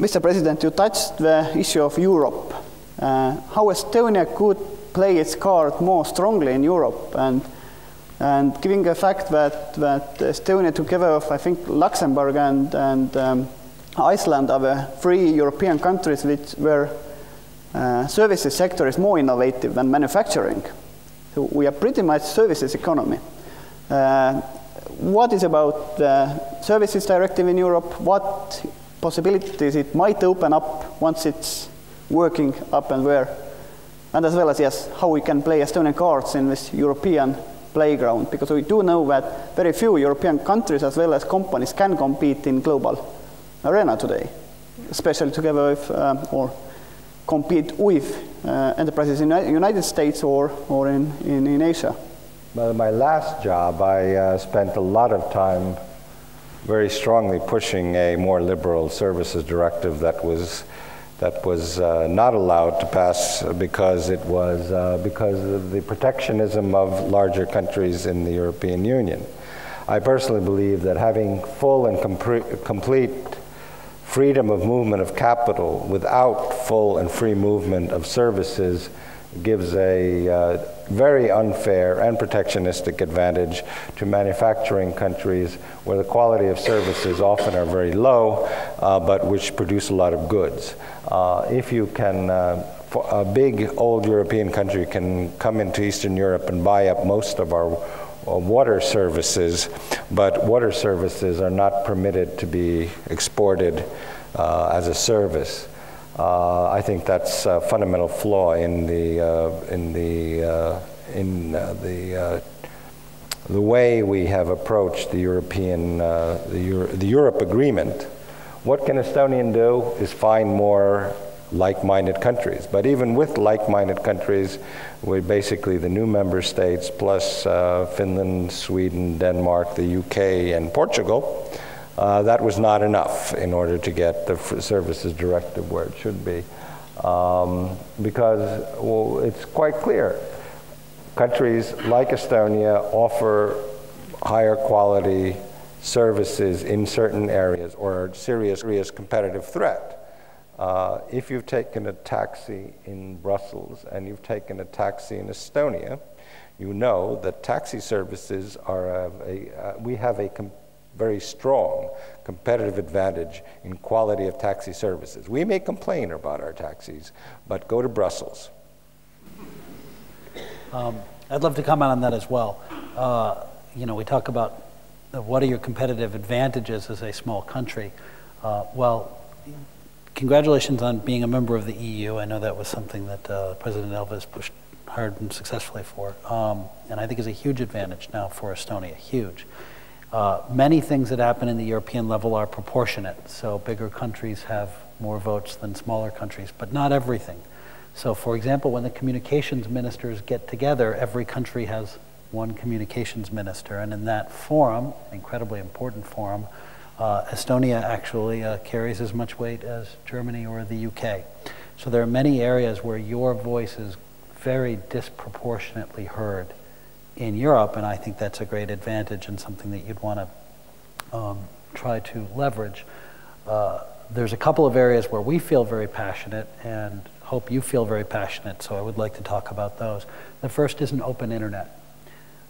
Mr. President, you touched the issue of Europe. How Estonia could play its card more strongly in Europe, and given the fact that Estonia, together with, I think, Luxembourg and Iceland, are the 3 European countries where services sector is more innovative than manufacturing. So we are pretty much services economy. What is about the services directive in Europe? What possibilities it might open up once it's working up and where? And as well as, yes, how we can play Estonian cards in this European playground, because we do know that very few European countries as well as companies can compete in global arena today, especially together with or compete with enterprises in the United States or in Asia. Well, my last job, I spent a lot of time very strongly pushing a more liberal services directive that was not allowed to pass because of the protectionism of larger countries in the European Union. I personally believe that having full and complete freedom of movement of capital without full and free movement of services gives a very unfair and protectionistic advantage to manufacturing countries where the quality of services often are very low, but which produce a lot of goods. If you can, a big old European country can come into Eastern Europe and buy up most of our water services, but water services are not permitted to be exported as a service. I think that's a fundamental flaw in the way we have approached the European the Europe Agreement. What can Estonian do is find more like-minded countries. But even with like-minded countries, we basically the new member states plus Finland, Sweden, Denmark, the UK, and Portugal. That was not enough in order to get the services directive where it should be, because it's quite clear. Countries like Estonia offer higher quality services in certain areas or a serious competitive threat. If you've taken a taxi in Brussels and you've taken a taxi in Estonia, you know that taxi services are we have a very strong competitive advantage in quality of taxi services. We may complain about our taxis, but go to Brussels. I'd love to comment on that as well. You know, we talk about what are your competitive advantages as a small country. Well, congratulations on being a member of the EU. I know that was something that President Ilves pushed hard and successfully for, and I think is a huge advantage now for Estonia, huge. Many things that happen in the European level are proportionate, so bigger countries have more votes than smaller countries, but not everything. So for example, when the communications ministers get together, every country has one communications minister, and in that forum, incredibly important forum, Estonia actually carries as much weight as Germany or the UK. So there are many areas where your voice is very disproportionately heard in Europe, and I think that's a great advantage and something that you'd want to try to leverage. There's a couple of areas where we feel very passionate and hope you feel very passionate, so I would like to talk about those. The first is an open internet.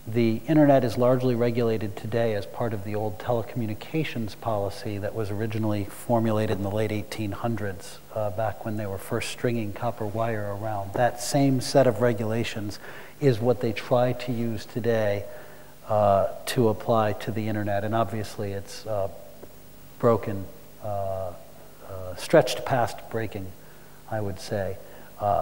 The internet is largely regulated today as part of the old telecommunications policy that was originally formulated in the late 1800s, back when they were first stringing copper wire around. That same set of regulations is what they try to use today to apply to the internet, and obviously it's broken, stretched past breaking, I would say.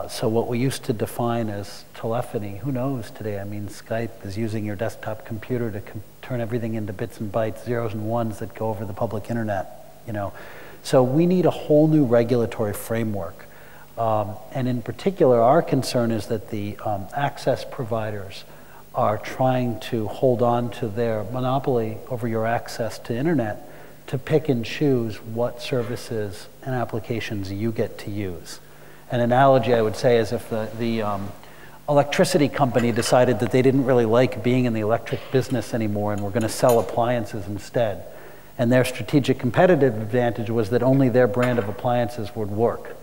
So what we used to define as telephony, who knows today? I mean, Skype is using your desktop computer to turn everything into bits and bytes, zeros and ones that go over the public internet, you know. So we need a whole new regulatory framework. And in particular, our concern is that the access providers are trying to hold on to their monopoly over your access to internet to pick and choose what services and applications you get to use. An analogy I would say is if the electricity company decided that they didn't really like being in the electric business anymore and were going to sell appliances instead. And their strategic competitive advantage was that only their brand of appliances would work.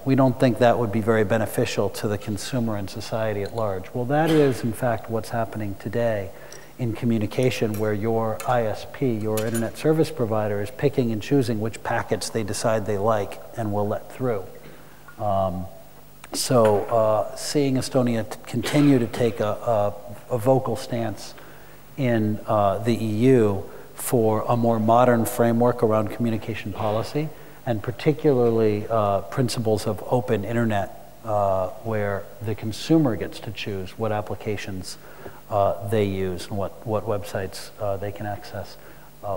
We don't think that would be very beneficial to the consumer and society at large. Well, that is, in fact, what's happening today in communication, where your ISP, your internet service provider, is picking and choosing which packets they decide they like and will let through. Seeing Estonia continue to take a vocal stance in the EU for a more modern framework around communication policy, and particularly principles of open internet, where the consumer gets to choose what applications they use and what websites they can access,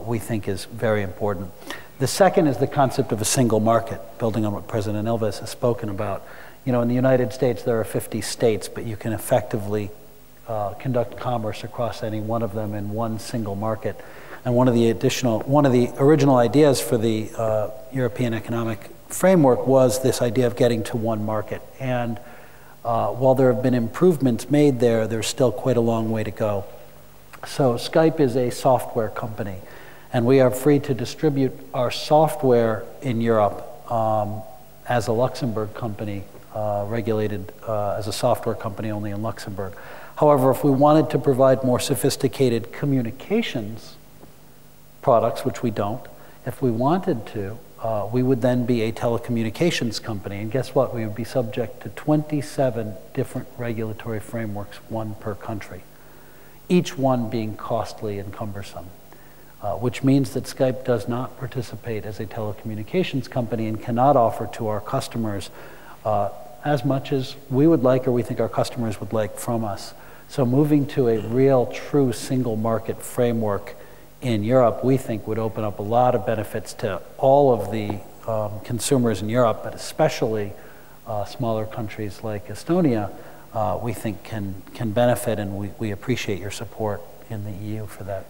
we think is very important. The second is the concept of a single market, building on what President Ilves has spoken about. You know, in the United States, there are 50 states, but you can effectively conduct commerce across any one of them in one single market. And one of the original ideas for the European Economic Framework was this idea of getting to one market. And while there have been improvements made there, there's still quite a long way to go. So Skype is a software company, and we are free to distribute our software in Europe as a Luxembourg company, regulated as a software company only in Luxembourg. However, if we wanted to provide more sophisticated communications products, which we don't, if we wanted to, we would then be a telecommunications company. And guess what? We would be subject to 27 different regulatory frameworks, one per country, each one being costly and cumbersome, which means that Skype does not participate as a telecommunications company and cannot offer to our customers as much as we would like or we think our customers would like from us. So moving to a real, true single market framework in Europe, we think would open up a lot of benefits to all of the consumers in Europe, but especially smaller countries like Estonia, we think can benefit, and we appreciate your support in the EU for that.